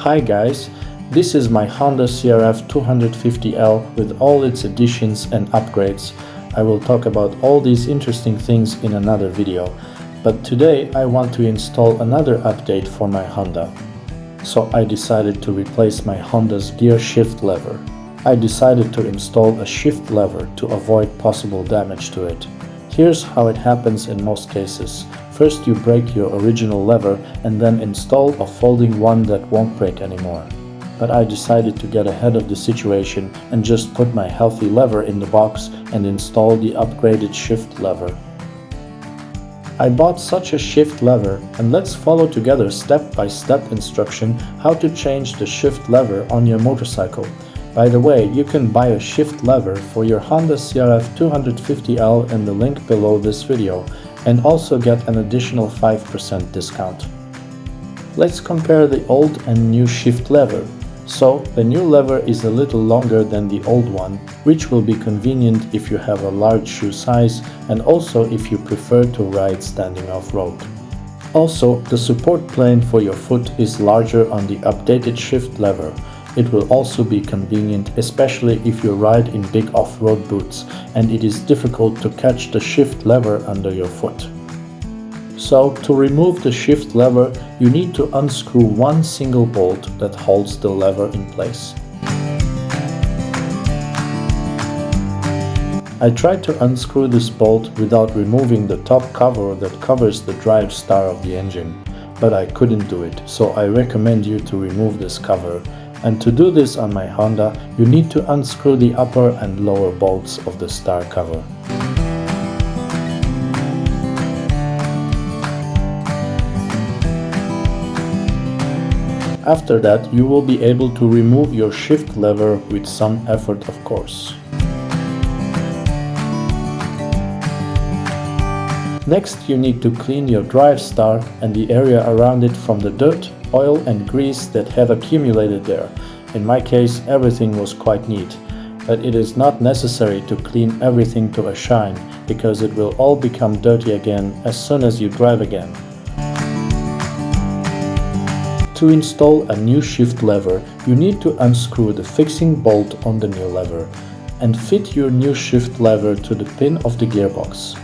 Hi guys, this is my Honda CRF250L with all its additions and upgrades. I will talk about all these interesting things in another video, but today I want to install another update for my Honda. So I decided to replace my Honda's gear shift lever. I decided to install a shift lever to avoid possible damage to it. Here's how it happens in most cases. First you break your original lever and then install a folding one that won't break anymore. But I decided to get ahead of the situation and just put my healthy lever in the box and install the upgraded shift lever. I bought such a shift lever, and let's follow together step-by-step instruction how to change the shift lever on your motorcycle. By the way, you can buy a shift lever for your Honda CRF250L in the link below this video, and also get an additional 5% discount. Let's compare the old and new shift lever. So, the new lever is a little longer than the old one, which will be convenient if you have a large shoe size and also if you prefer to ride standing off-road. Also, the support plane for your foot is larger on the updated shift lever. It will also be convenient, especially if you ride in big off-road boots and it is difficult to catch the shift lever under your foot. So, to remove the shift lever, you need to unscrew one single bolt that holds the lever in place. I tried to unscrew this bolt without removing the top cover that covers the drive star of the engine, but I couldn't do it, so I recommend you to remove this cover. And to do this on my Honda, you need to unscrew the upper and lower bolts of the star cover. After that, you will be able to remove your shift lever with some effort, of course. Next, you need to clean your drive star and the area around it from the dirt, oil and grease that have accumulated there. In my case, everything was quite neat, but it is not necessary to clean everything to a shine, because it will all become dirty again as soon as you drive again. To install a new shift lever, you need to unscrew the fixing bolt on the new lever and fit your new shift lever to the pin of the gearbox.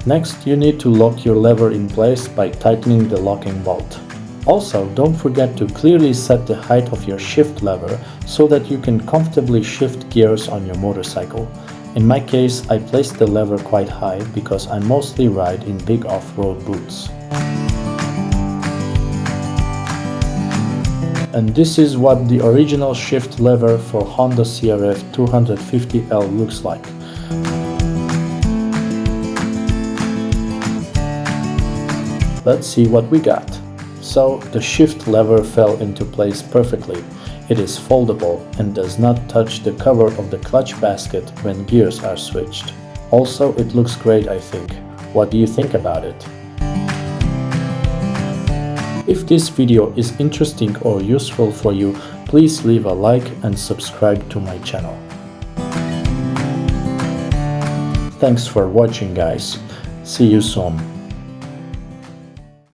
Next, you need to lock your lever in place by tightening the locking bolt. Also, don't forget to clearly set the height of your shift lever so that you can comfortably shift gears on your motorcycle. In my case, I placed the lever quite high because I mostly ride in big off-road boots. And this is what the original shift lever for Honda CRF250L looks like. Let's see what we got. So, the shift lever fell into place perfectly. It is foldable and does not touch the cover of the clutch basket when gears are switched. Also, it looks great, I think. What do you think about it? If this video is interesting or useful for you, please leave a like and subscribe to my channel. Thanks for watching, guys. See you soon.